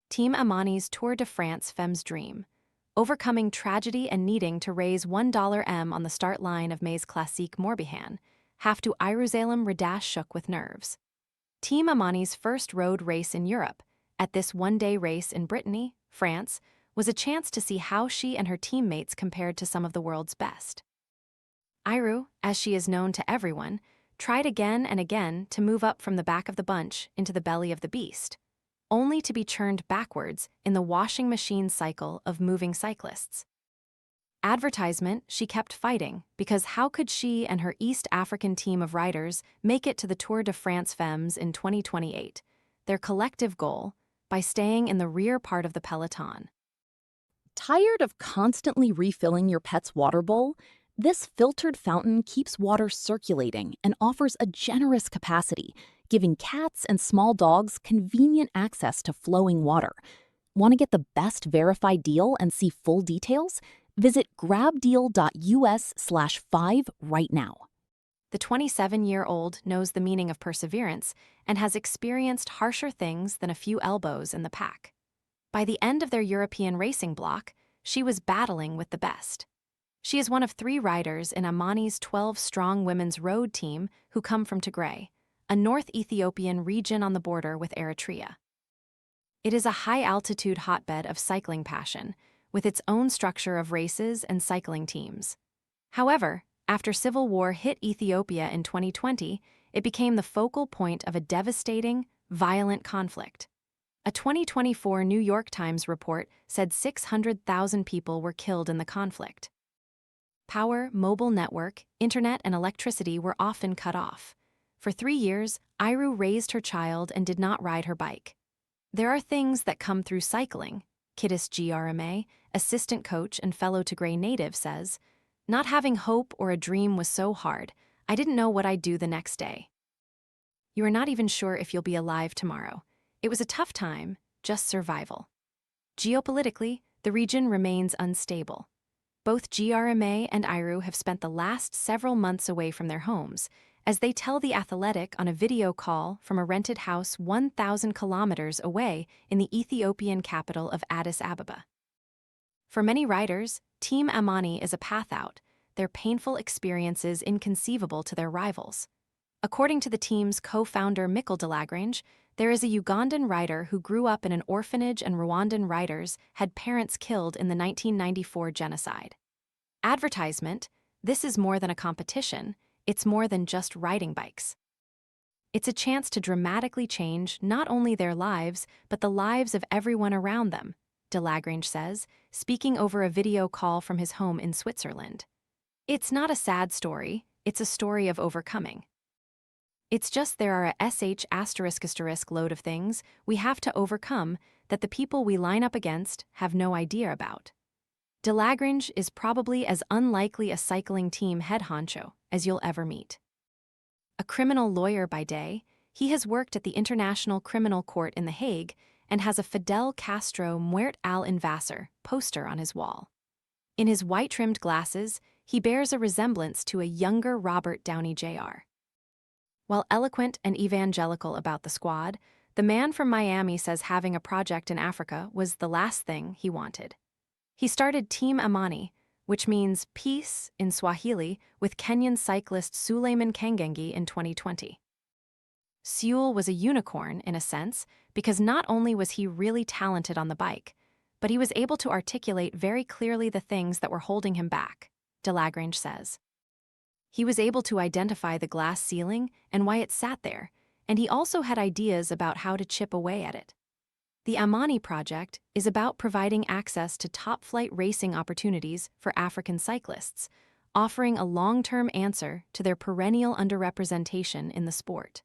Team Amani's Tour de France Femmes dream, overcoming tragedy and needing to raise $1 on the start line of May's Classique Morbihan, Haftu Eyerusalem Reda shook with nerves. Team Amani's first road race in Europe, at this one-day race in Brittany, France, was a chance to see how she and her teammates compared to some of the world's best. Eyeru, as she is known to everyone, tried again and again to move up from the back of the bunch into the belly of the beast, only to be churned backwards in the washing machine cycle of moving cyclists. Advertisement She kept fighting, because how could she and her East African team of riders make it to the Tour de France Femmes in 2028, their collective goal, by staying in the rear part of the peloton? Tired of constantly refilling your pet's water bowl? This filtered fountain keeps water circulating and offers a generous capacity, giving cats and small dogs convenient access to flowing water. Want to get the best verified deal and see full details? Visit grabdeal.us/5 right now. The 27-year-old knows the meaning of perseverance and has experienced harsher things than a few elbows in the pack. By the end of their European racing block, she was battling with the best. She is one of 3 riders in Amani's 12-strong women's road team who come from Tigray, a North Ethiopian region on the border with Eritrea. It is a high-altitude hotbed of cycling passion, with its own structure of races and cycling teams. However, after civil war hit Ethiopia in 2020, it became the focal point of a devastating, violent conflict. A 2024 New York Times report said 600,000 people were killed in the conflict. Power, mobile network, internet, and electricity were often cut off. For 3 years, Eyeru raised her child and did not ride her bike. There are things that come through cycling, Kiddis GRMA, assistant coach and fellow Tigray native, says. Not having hope or a dream was so hard, I didn't know what I'd do the next day. You are not even sure if you'll be alive tomorrow. It was a tough time, just survival. Geopolitically, the region remains unstable. Both GRMA and Eyeru have spent the last several months away from their homes, as they tell The Athletic on a video call from a rented house 1,000 kilometers away in the Ethiopian capital of Addis Ababa. For many riders, Team Amani is a path out, their painful experiences inconceivable to their rivals. According to the team's co-founder Mikkel Delagrange, there is a Ugandan rider who grew up in an orphanage and Rwandan riders had parents killed in the 1994 genocide. Advertisement, this is more than a competition, it's more than just riding bikes. It's a chance to dramatically change not only their lives, but the lives of everyone around them, Delagrange says, speaking over a video call from his home in Switzerland. It's not a sad story, it's a story of overcoming. It's just there are a sh** load of things we have to overcome that the people we line up against have no idea about. Delagrange is probably as unlikely a cycling team head honcho as you'll ever meet. A criminal lawyer by day, he has worked at the International Criminal Court in The Hague and has a Fidel Castro Muert al Invasor poster on his wall. In his white-trimmed glasses, he bears a resemblance to a younger Robert Downey Jr. While eloquent and evangelical about the squad, the man from Miami says having a project in Africa was the last thing he wanted. He started Team Amani, which means peace in Swahili, with Kenyan cyclist Suleiman Kangengi in 2020. Sewell was a unicorn, in a sense, because not only was he really talented on the bike, but he was able to articulate very clearly the things that were holding him back, Delagrange says. He was able to identify the glass ceiling and why it sat there, and he also had ideas about how to chip away at it. The Amani project is about providing access to top-flight racing opportunities for African cyclists, offering a long-term answer to their perennial underrepresentation in the sport.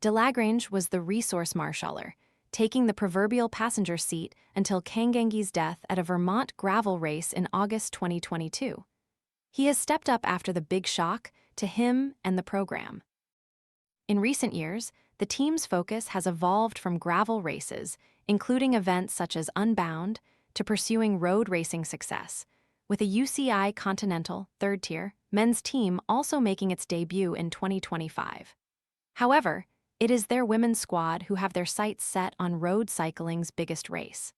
Delagrange was the resource marshaller, taking the proverbial passenger seat until Kangengi's death at a Vermont gravel race in August 2022. He has stepped up after the big shock to him and the program. In recent years, the team's focus has evolved from gravel races, including events such as Unbound, to pursuing road racing success, with a UCI Continental, third-tier, men's team also making its debut in 2025. However, It is their women's squad who have their sights set on road cycling's biggest race.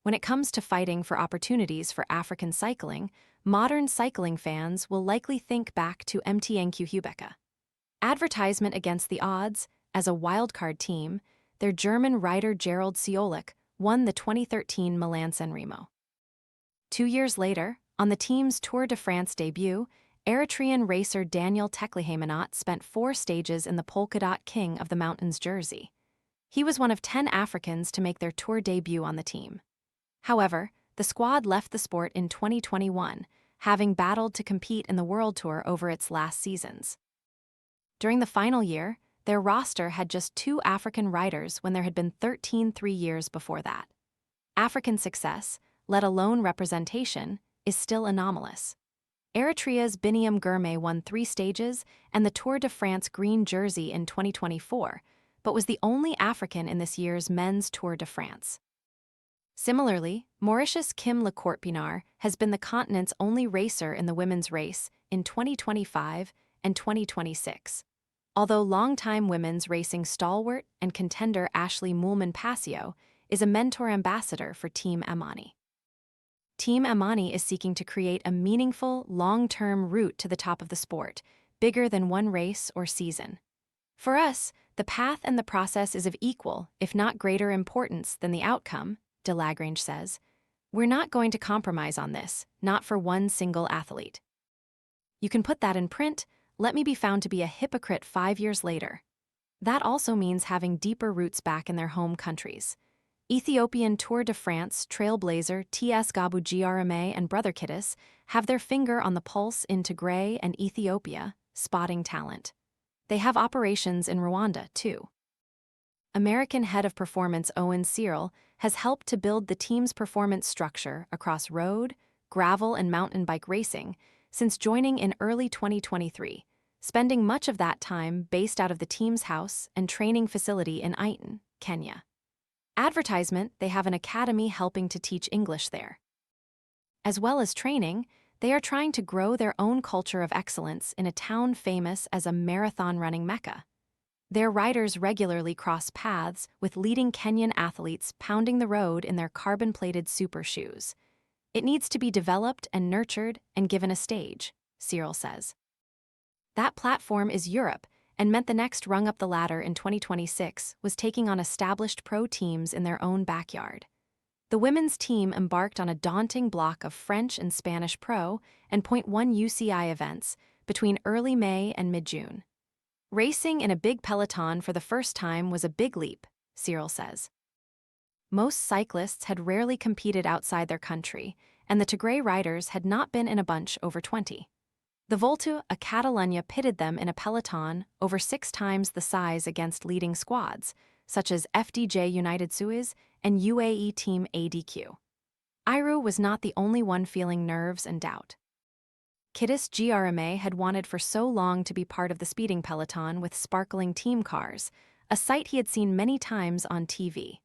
When it comes to fighting for opportunities for African cycling, modern cycling fans will likely think back to MTNQ Hubeka. Advertisement against the odds, as a wildcard team, their German rider Gerald Ciolek won the 2013 Milan-San Remo. 2 years later, on the team's Tour de France debut, Eritrean racer Daniel Teklehaimanot spent 4 stages in the polka dot king of the mountains jersey. He was one of 10 Africans to make their Tour debut on the team. However, the squad left the sport in 2021, having battled to compete in the World Tour over its last seasons. During the final year, their roster had just 2 African riders when there had been 13 3 years before that. African success, let alone representation, is still anomalous. Eritrea's Biniam Girmay won 3 stages and the Tour de France green jersey in 2024, but was the only African in this year's men's Tour de France. Similarly, Mauritius' Kim Lecourt-Pinard has been the continent's only racer in the women's race in 2025 and 2026. Although longtime women's racing stalwart and contender Ashley Moolman-Passio is a mentor ambassador for Team Amani. Team Amani is seeking to create a meaningful, long-term route to the top of the sport, bigger than one race or season. For us, the path and the process is of equal, if not greater importance than the outcome, de Lagrange says. We're not going to compromise on this, not for one single athlete. You can put that in print, let me be found to be a hypocrite 5 years later. That also means having deeper roots back in their home countries. Ethiopian Tour de France trailblazer TS Gabu Grma and Brother Kiddis have their finger on the pulse in Tigray and Ethiopia, spotting talent. They have operations in Rwanda, too. American head of performance Owen Cyril has helped to build the team's performance structure across road, gravel, and mountain bike racing since joining in early 2023, spending much of that time based out of the team's house and training facility in Iten, Kenya. Advertisement, they have an academy helping to teach English there. As well as training, they are trying to grow their own culture of excellence in a town famous as a marathon running mecca. Their riders regularly cross paths with leading Kenyan athletes pounding the road in their carbon-plated super shoes. It needs to be developed and nurtured and given a stage, Cyril says. That platform is Europe, and meant the next rung up the ladder in 2026 was taking on established pro teams in their own backyard. The women's team embarked on a daunting block of French and Spanish pro and .1 UCI events between early May and mid-June. Racing in a big peloton for the first time was a big leap, Cyril says. Most cyclists had rarely competed outside their country, and the Tigray riders had not been in a bunch over 20. The Volta a Catalunya pitted them in a peloton over 6 times the size against leading squads, such as FDJ United Suez and UAE Team ADQ. Eyeru was not the only one feeling nerves and doubt. Kiddis Grma had wanted for so long to be part of the speeding peloton with sparkling team cars, a sight he had seen many times on TV.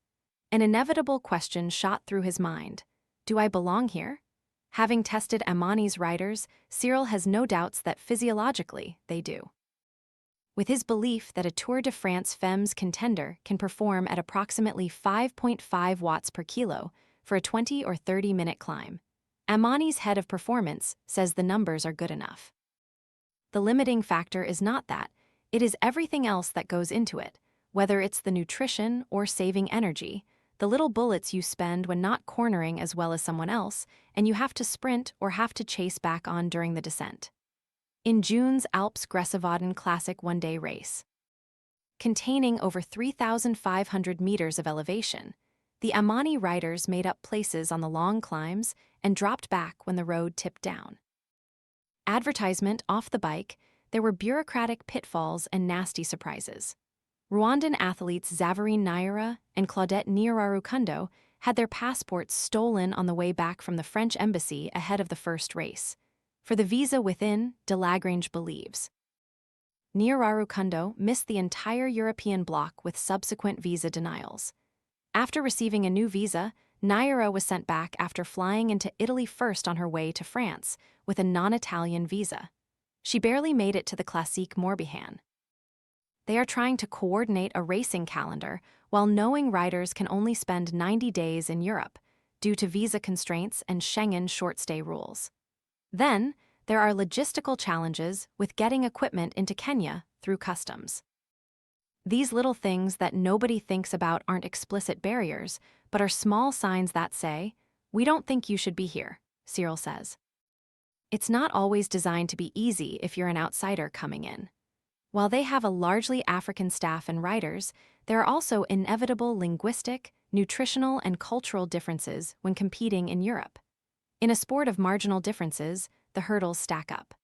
An inevitable question shot through his mind. Do I belong here? Having tested Amani's riders, Cyril has no doubts that physiologically they do. With his belief that a Tour de France Femmes contender can perform at approximately 5.5 watts per kilo for a 20 or 30-minute climb, Amani's head of performance says the numbers are good enough. The limiting factor is not that, it is everything else that goes into it, whether it's the nutrition or saving energy, the little bullets you spend when not cornering as well as someone else, and you have to sprint or have to chase back on during the descent. In June's Alps Gressavaden Classic one-day race, containing over 3,500 meters of elevation, the Amani riders made up places on the long climbs and dropped back when the road tipped down. Advertisement off the bike, there were bureaucratic pitfalls and nasty surprises. Rwandan athletes Zavarine Naira and Claudette Niararukundo had their passports stolen on the way back from the French embassy ahead of the first race. For the visa within, de Lagrange believes. Niararukundo missed the entire European bloc with subsequent visa denials. After receiving a new visa, Naira was sent back after flying into Italy first on her way to France with a non-Italian visa. She barely made it to the Classique Morbihan. They are trying to coordinate a racing calendar while knowing riders can only spend 90 days in Europe due to visa constraints and Schengen short-stay rules. Then, there are logistical challenges with getting equipment into Kenya through customs. These little things that nobody thinks about aren't explicit barriers, but are small signs that say, "We don't think you should be here," Cyril says. It's not always designed to be easy if you're an outsider coming in. While they have a largely African staff and riders, there are also inevitable linguistic, nutritional, and cultural differences when competing in Europe. In a sport of marginal differences, the hurdles stack up.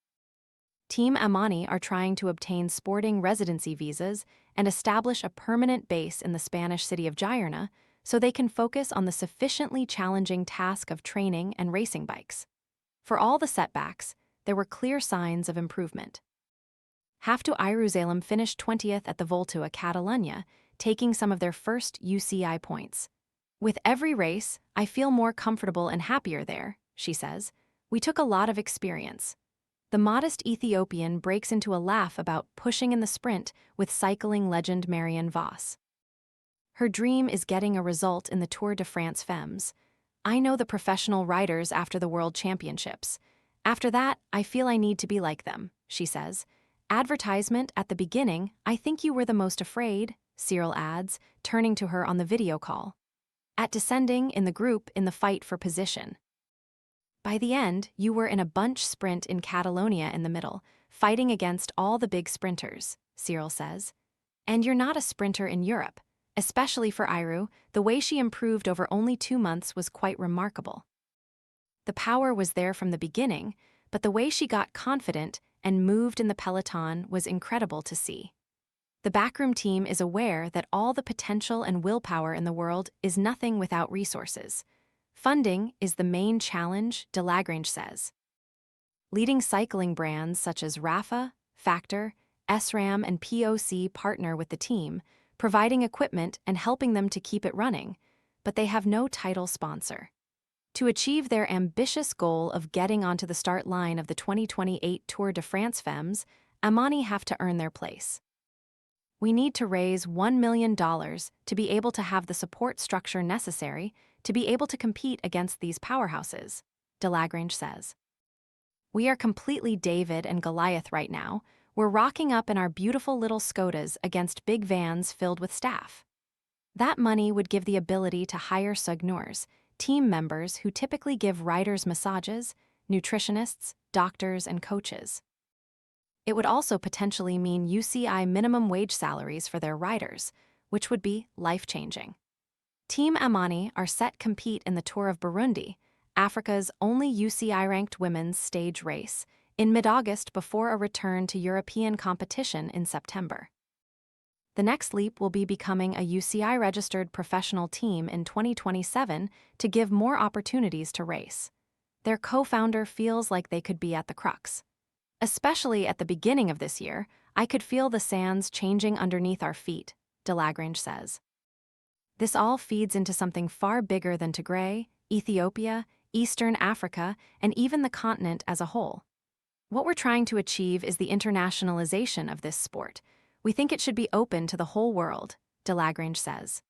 Team Amani are trying to obtain sporting residency visas and establish a permanent base in the Spanish city of Girona so they can focus on the sufficiently challenging task of training and racing bikes. For all the setbacks, there were clear signs of improvement. Haftu Eyerusalem finished 20th at the Volta a Catalunya, taking some of their first UCI points. "With every race, I feel more comfortable and happier there," she says. "We took a lot of experience." The modest Ethiopian breaks into a laugh about pushing in the sprint with cycling legend Marianne Vos. Her dream is getting a result in the Tour de France Femmes. "I know the professional riders after the World Championships. After that, I feel I need to be like them," she says. "Advertisement at the beginning, I think you were the most afraid," Cyril adds, turning to her on the video call. "At descending in the group in the fight for position. By the end, you were in a bunch sprint in Catalonia in the middle, fighting against all the big sprinters," Cyril says. "And you're not a sprinter in Europe. Especially for Eyeru, the way she improved over only 2 months was quite remarkable. The power was there from the beginning, but the way she got confident and moved in the peloton was incredible to see. The backroom team is aware that all the potential and willpower in the world is nothing without resources. Funding is the main challenge, Delagrange says. Leading cycling brands such as Rafa, Factor, SRAM, and POC partner with the team, providing equipment and helping them to keep it running, but they have no title sponsor. To achieve their ambitious goal of getting onto the start line of the 2028 Tour de France Femmes, Amani have to earn their place. "We need to raise $1 million to be able to have the support structure necessary to be able to compete against these powerhouses," Delagrange says. "We are completely David and Goliath right now. We're rocking up in our beautiful little Skodas against big vans filled with staff. That money would give the ability to hire soigneurs, team members who typically give riders massages, nutritionists, doctors, and coaches. It would also potentially mean UCI minimum wage salaries for their riders, which would be life-changing." Team Amani are set compete in the Tour of Burundi, Africa's only UCI-ranked women's stage race, in mid-August before a return to European competition in September. The next leap will be becoming a UCI-registered professional team in 2027 to give more opportunities to race. Their co-founder feels like they could be at the crux. "Especially at the beginning of this year, I could feel the sands changing underneath our feet," Delagrange says. "This all feeds into something far bigger than Tigray, Ethiopia, Eastern Africa, and even the continent as a whole. What we're trying to achieve is the internationalization of this sport. We think it should be open to the whole world," Delagrange says.